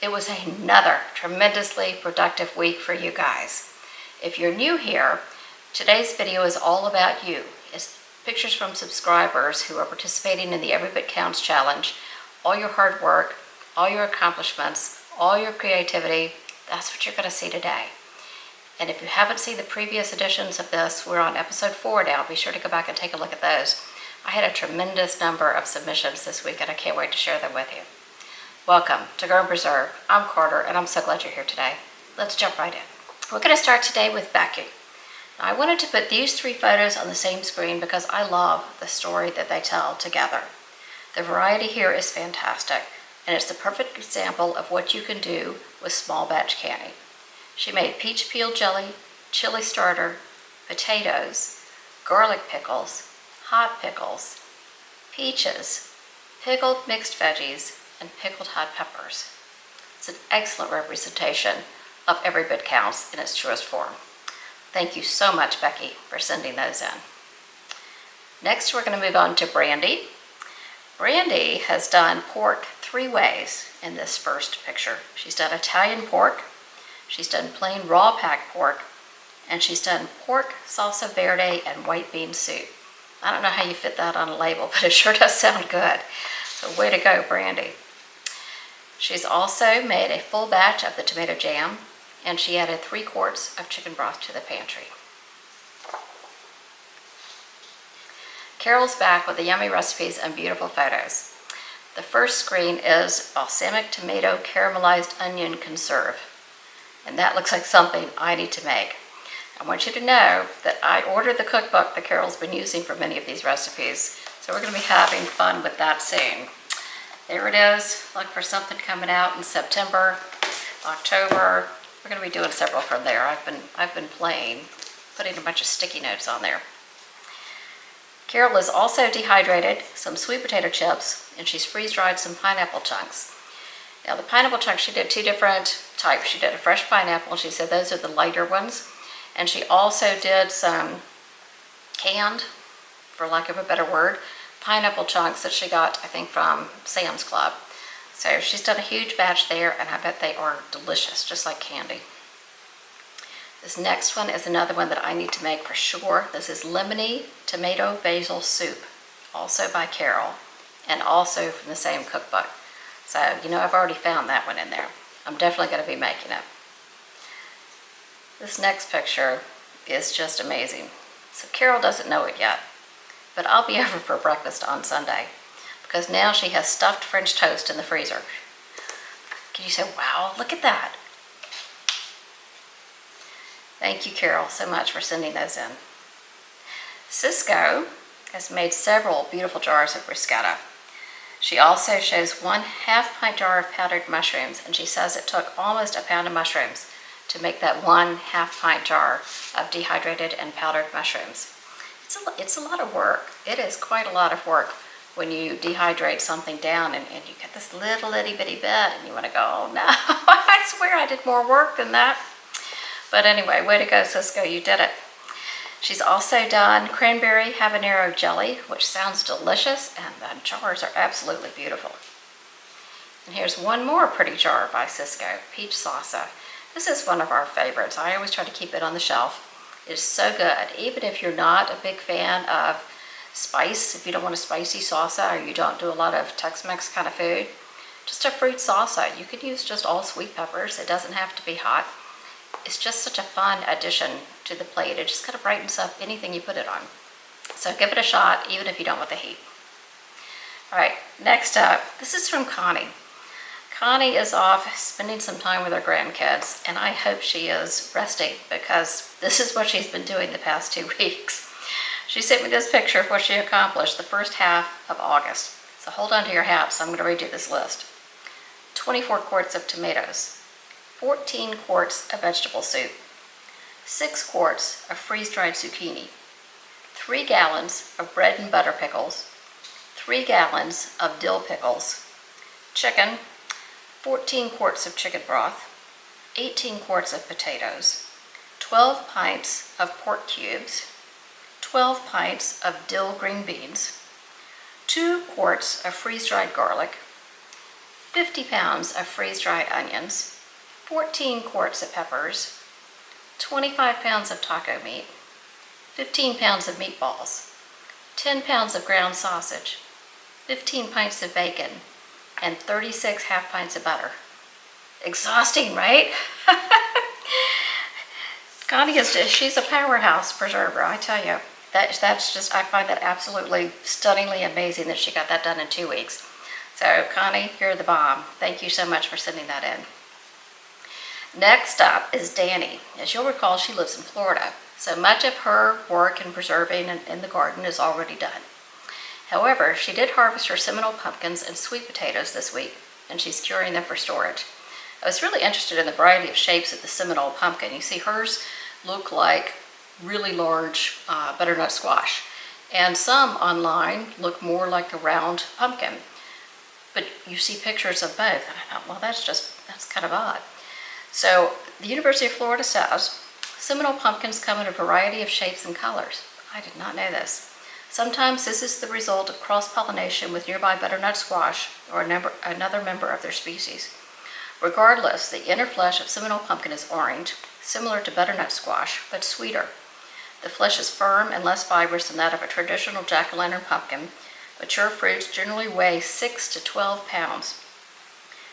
It was another tremendously productive week for you guys. If you're new here, today's video is all about you. It's pictures from subscribers who are participating in the Every Bit Counts challenge. All your hard work, all your accomplishments, all your creativity, that's what you're going to see today. And if you haven't seen the previous editions of this, we're on episode 4 now. Be sure to go back and take a look at those. I had a tremendous number of submissions this week and I can't wait to share them with you. Welcome to Grow and Preserve. I'm Carter and I'm so glad you're here today. Let's jump right in. We're going to start today with Becky. Now, I wanted to put these 3 photos on the same screen because I love the story that they tell together. The variety here is fantastic and it's the perfect example of what you can do with small batch canning. She made peach peel jelly, chili starter, potatoes, garlic pickles, hot pickles, peaches, pickled mixed veggies, and pickled hot peppers. It's an excellent representation of Every Bit Counts in its truest form. Thank you so much, Becky, for sending those in. Next, we're going to move on to Brandy. Brandy has done pork 3 ways in this first picture. She's done Italian pork, she's done plain raw packed pork, and she's done pork salsa verde and white bean soup. I don't know how you fit that on a label, but it sure does sound good. So way to go, Brandy. She's also made a full batch of the tomato jam, and she added 3 quarts of chicken broth to the pantry. Carol's back with the yummy recipes and beautiful photos. The first screen is balsamic tomato caramelized onion conserve, and that looks like something I need to make. I want you to know that I ordered the cookbook that Carol's been using for many of these recipes, so we're going to be having fun with that soon. There it is. Look for something coming out in September, October. We're going to be doing several from there. I've been playing, putting a bunch of sticky notes on there. Carol has also dehydrated some sweet potato chips, and she's freeze-dried some pineapple chunks. Now the pineapple chunks, she did 2 different types. She did a fresh pineapple, and she said those are the lighter ones. And she also did some canned, for lack of a better word, pineapple chunks that she got, I think, from Sam's Club. So she's done a huge batch there, and I bet they are delicious, just like candy. This next one is another one that I need to make for sure. This is lemony tomato basil soup, also by Carol, and also from the same cookbook. So, you know, I've already found that one in there. I'm definitely going to be making it. This next picture is just amazing. So Carol doesn't know it yet, but I'll be over for breakfast on Sunday because now she has stuffed French toast in the freezer. Can you say, wow, look at that? Thank you, Carol, so much for sending those in. Cisco has made several beautiful jars of bruschetta. She also shows 1/2 pint jar of powdered mushrooms, and she says it took almost a pound of mushrooms to make that 1/2 pint jar of dehydrated and powdered mushrooms. It's a lot of work. It is quite a lot of work when you dehydrate something down and you get this little itty bitty bit and you want to go, oh no, I swear I did more work than that. But anyway, way to go, Cisco, you did it. She's also done cranberry habanero jelly, which sounds delicious, and the jars are absolutely beautiful. And here's one more pretty jar by Cisco, peach salsa. This is one of our favorites. I always try to keep it on the shelf. It is so good, even if you're not a big fan of spice, if you don't want a spicy salsa or you don't do a lot of Tex-Mex kind of food, just a fruit salsa. You could use just all sweet peppers. It doesn't have to be hot. It's just such a fun addition to the plate. It just kind of brightens up anything you put it on. So give it a shot, even if you don't want the heat. All right, next up, this is from Connie. Connie is off spending some time with her grandkids, and I hope she is resting because this is what she's been doing the past 2 weeks. She sent me this picture of what she accomplished the first half of August. So hold on to your hats. I'm going to read you this list. 24 quarts of tomatoes, 14 quarts of vegetable soup, 6 quarts of freeze-dried zucchini, 3 gallons of bread and butter pickles, 3 gallons of dill pickles, chicken, 14 quarts of chicken broth, 18 quarts of potatoes, 12 pints of pork cubes, 12 pints of dill green beans, 2 quarts of freeze-dried garlic, 50 pounds of freeze-dried onions, 14 quarts of peppers, 25 pounds of taco meat, 15 pounds of meatballs, 10 pounds of ground sausage, 15 pints of bacon, and 36 half pints of butter. Exhausting, right? Connie she's a powerhouse preserver, I tell you. That's just, I find that absolutely stunningly amazing that she got that done in 2 weeks. So Connie, you're the bomb. Thank you so much for sending that in. Next up is Danny. As you'll recall, she lives in Florida, so much of her work in preserving in the garden is already done. However, she did harvest her Seminole pumpkins and sweet potatoes this week, and she's curing them for storage. I was really interested in the variety of shapes of the Seminole pumpkin. You see hers look like really large butternut squash, and some online look more like a round pumpkin. But you see pictures of both, and I thought, well, that's kind of odd. So the University of Florida says Seminole pumpkins come in a variety of shapes and colors. I did not know this. Sometimes this is the result of cross-pollination with nearby butternut squash or another member of their species. Regardless, the inner flesh of Seminole pumpkin is orange, similar to butternut squash, but sweeter. The flesh is firm and less fibrous than that of a traditional jack-o'-lantern pumpkin. Mature fruits generally weigh 6 to 12 pounds.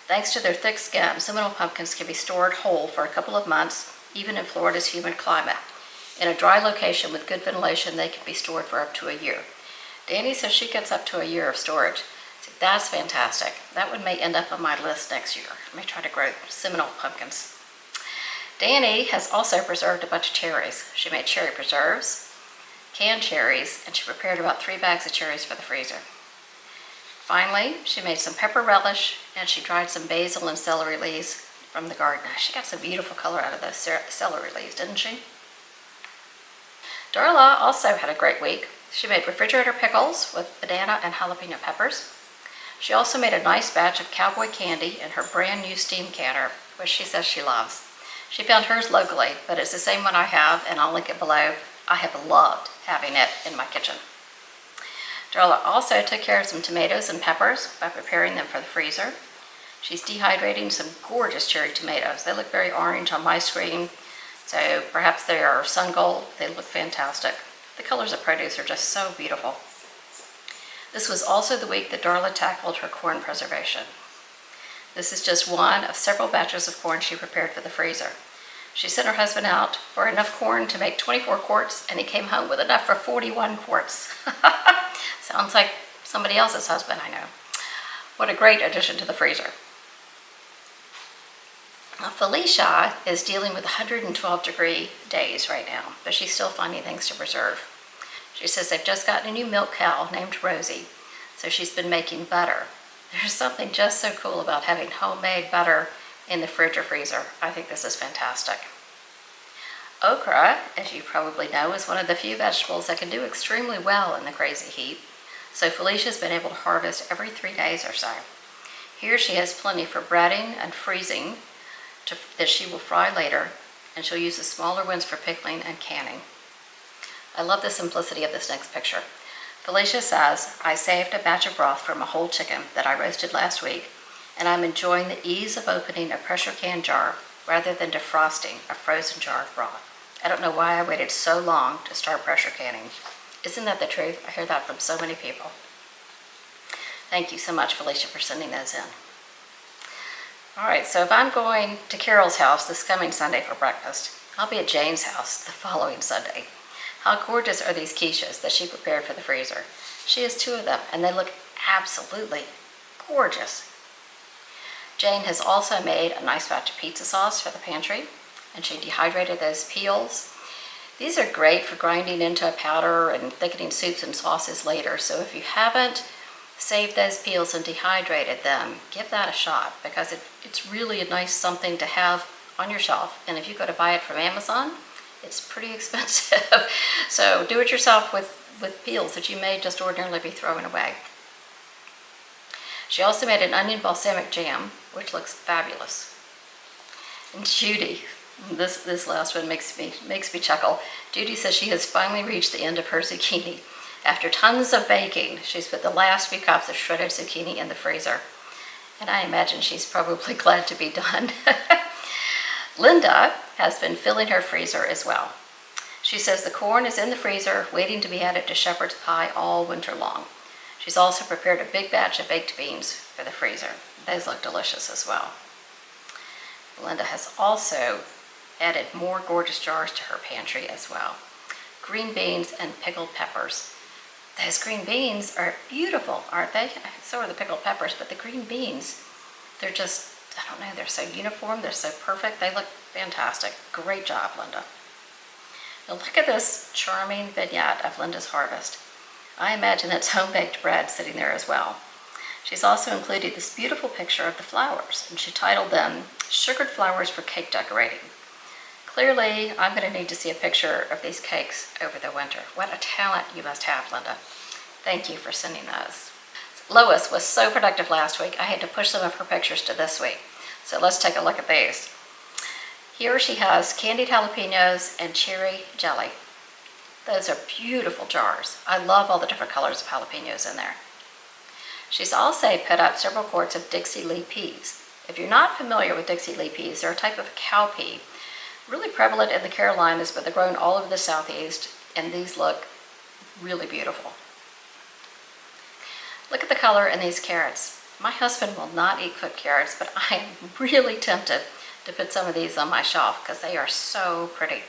Thanks to their thick skin, Seminole pumpkins can be stored whole for a couple of months, even in Florida's humid climate. In a dry location with good ventilation, they can be stored for up to a year. Danny says she gets up to a year of storage. So that's fantastic. That one may end up on my list next year. I may try to grow Seminole pumpkins. Danny has also preserved a bunch of cherries. She made cherry preserves, canned cherries, and she prepared about 3 bags of cherries for the freezer. Finally, she made some pepper relish, and she dried some basil and celery leaves from the garden. She got some beautiful color out of those celery leaves, didn't she? Darla also had a great week. She made refrigerator pickles with banana and jalapeno peppers. She also made a nice batch of cowboy candy in her brand new steam canner, which she says she loves. She found hers locally, but it's the same one I have, and I'll link it below. I have loved having it in my kitchen. Darla also took care of some tomatoes and peppers by preparing them for the freezer. She's dehydrating some gorgeous cherry tomatoes. They look very orange on my screen, so perhaps they are sun gold. They look fantastic. The colors of produce are just so beautiful. This was also the week that Darla tackled her corn preservation. This is just one of several batches of corn she prepared for the freezer. She sent her husband out for enough corn to make 24 quarts, and he came home with enough for 41 quarts. Sounds like somebody else's husband I know. What a great addition to the freezer. Now, Felicia is dealing with 112-degree days right now, but she's still finding things to preserve. She says they've just gotten a new milk cow named Rosie, so she's been making butter. There's something just so cool about having homemade butter in the fridge or freezer. I think this is fantastic. Okra, as you probably know, is one of the few vegetables that can do extremely well in the crazy heat, so Felicia's been able to harvest every 3 days or so. Here she has plenty for breading and freezing that she will fry later, and she'll use the smaller ones for pickling and canning. I love the simplicity of this next picture. Felicia says, I saved a batch of broth from a whole chicken that I roasted last week, and I'm enjoying the ease of opening a pressure can jar rather than defrosting a frozen jar of broth. I don't know why I waited so long to start pressure canning. Isn't that the truth? I hear that from so many people. Thank you so much, Felicia, for sending those in. All right, so if I'm going to Carol's house this coming Sunday for breakfast, I'll be at Jane's house the following Sunday. How gorgeous are these quiches that she prepared for the freezer? She has 2 of them, and they look absolutely gorgeous. Jane has also made a nice batch of pizza sauce for the pantry, and she dehydrated those peels. These are great for grinding into a powder and thickening soups and sauces later, so if you haven't saved those peels and dehydrated them, give that a shot, because it's really a nice something to have on your shelf, and if you go to buy it from Amazon, it's pretty expensive. So do it yourself with peels that you may just ordinarily be throwing away. She also made an onion balsamic jam, which looks fabulous. And Judy, this last one makes me chuckle. Judy says she has finally reached the end of her zucchini. After tons of baking, she's put the last few cups of shredded zucchini in the freezer. and I imagine she's probably glad to be done. Linda has been filling her freezer as well. She says the corn is in the freezer waiting to be added to shepherd's pie all winter long. She's also prepared a big batch of baked beans for the freezer. Those look delicious as well. Linda has also added more gorgeous jars to her pantry as well. Green beans and pickled peppers. Those green beans are beautiful, aren't they? So are the pickled peppers, but the green beans, they're just, I don't know, they're so uniform, they're so perfect. They look fantastic. Great job, Linda. Now look at this charming vignette of Linda's harvest. I imagine it's home-baked bread sitting there as well. She's also included this beautiful picture of the flowers, and she titled them Sugared Flowers for Cake Decorating. Clearly, I'm going to need to see a picture of these cakes over the winter. What a talent you must have, Linda. Thank you for sending those. Lois was so productive last week, I had to push some of her pictures to this week. So let's take a look at these. Here she has candied jalapenos and cherry jelly. Those are beautiful jars. I love all the different colors of jalapenos in there. She's also put up several quarts of Dixie Lee peas. If you're not familiar with Dixie Lee peas, they're a type of cowpea, really prevalent in the Carolinas, but they're grown all over the Southeast, and these look really beautiful. Look at the color in these carrots. My husband will not eat cooked carrots, but I am really tempted to put some of these on my shelf because they are so pretty.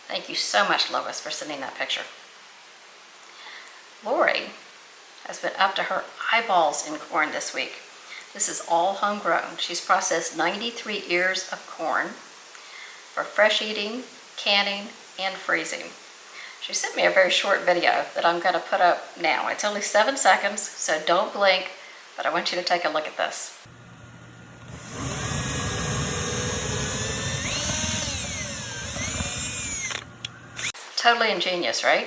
Thank you so much, Lois, for sending that picture. Lori has been up to her eyeballs in corn this week. This is all homegrown. She's processed 93 ears of corn for fresh eating, canning, and freezing. She sent me a very short video that I'm going to put up now. It's only 7 seconds, so don't blink, but I want you to take a look at this. Totally ingenious, right?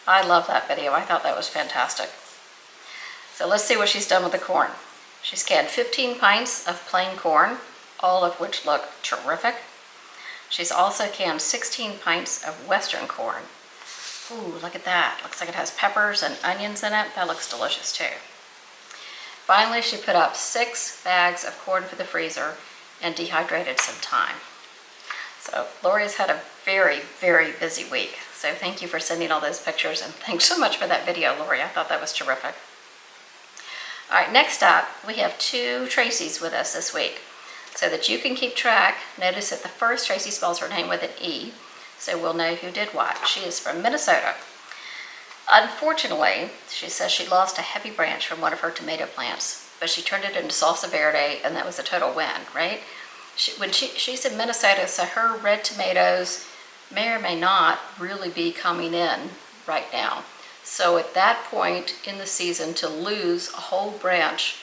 I love that video. I thought that was fantastic. So let's see what she's done with the corn. She's canned 15 pints of plain corn, all of which look terrific. She's also canned 16 pints of western corn. Ooh, look at that. Looks like it has peppers and onions in it. That looks delicious too. Finally, she put up 6 bags of corn for the freezer and dehydrated some thyme. So Lori's had a very, very busy week. So thank you for sending all those pictures, and thanks so much for that video, Lori. I thought that was terrific. All right, next up, we have 2 Tracys with us this week. So that you can keep track, notice that the first Tracy spells her name with an E, so we'll know who did what. She is from Minnesota. Unfortunately, she says she lost a heavy branch from one of her tomato plants, but she turned it into salsa verde, and that was a total win, right? She's in Minnesota, so her red tomatoes may or may not really be coming in right now. So at that point in the season, to lose a whole branch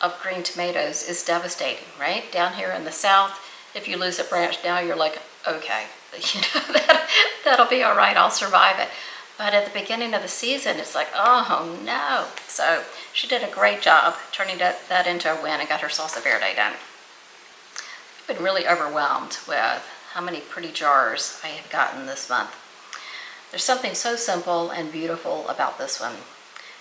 of green tomatoes is devastating, right? Down here in the South, if you lose a branch now, you're like, okay, you know, that'll be all right, I'll survive it. But at the beginning of the season, it's like, oh no. So she did a great job turning that into a win and got her salsa verde done. I've been really overwhelmed with how many pretty jars I have gotten this month. There's something so simple and beautiful about this one.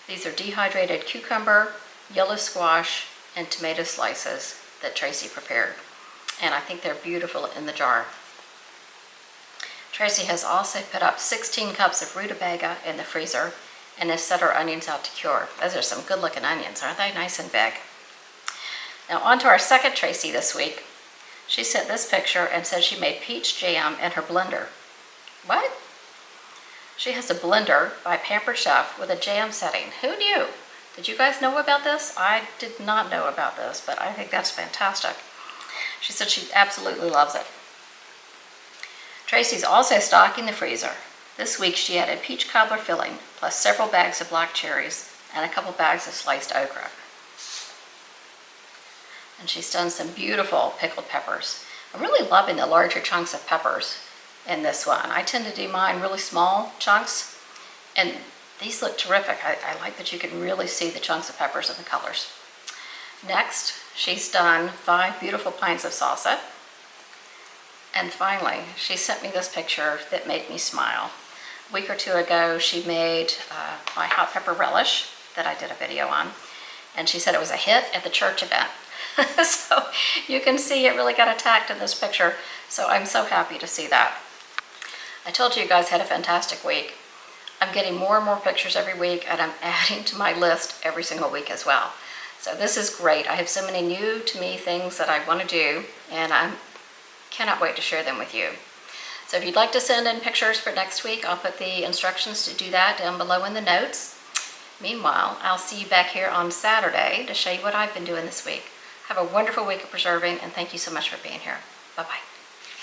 These are dehydrated cucumber, yellow squash, and tomato slices that Tracy prepared. And I think they're beautiful in the jar. Tracy has also put up 16 cups of rutabaga in the freezer and has set her onions out to cure. Those are some good looking onions, aren't they? Nice and big. Now on to our second Tracy this week. She sent this picture and said she made peach jam in her blender. What? She has a blender by Pampered Chef with a jam setting. Who knew? Did you guys know about this? I did not know about this, but I think that's fantastic. She said she absolutely loves it. Tracy's also stocking the freezer. This week she added peach cobbler filling, plus several bags of black cherries and a couple bags of sliced okra. And she's done some beautiful pickled peppers. I'm really loving the larger chunks of peppers in this one. I tend to do mine really small chunks, and these look terrific. I like that you can really see the chunks of peppers and the colors. Next, she's done 5 beautiful pints of salsa. And finally, she sent me this picture that made me smile. A week or 2 ago, she made my hot pepper relish that I did a video on. and she said it was a hit at the church event. So you can see it really got attacked in this picture. So I'm so happy to see that. I told you guys had a fantastic week. I'm getting more and more pictures every week, and I'm adding to my list every single week as well. So this is great. I have so many new to me things that I want to do, and I cannot wait to share them with you. So if you'd like to send in pictures for next week, I'll put the instructions to do that down below in the notes. Meanwhile, I'll see you back here on Saturday to show you what I've been doing this week. Have a wonderful week of preserving, and thank you so much for being here. Bye-bye.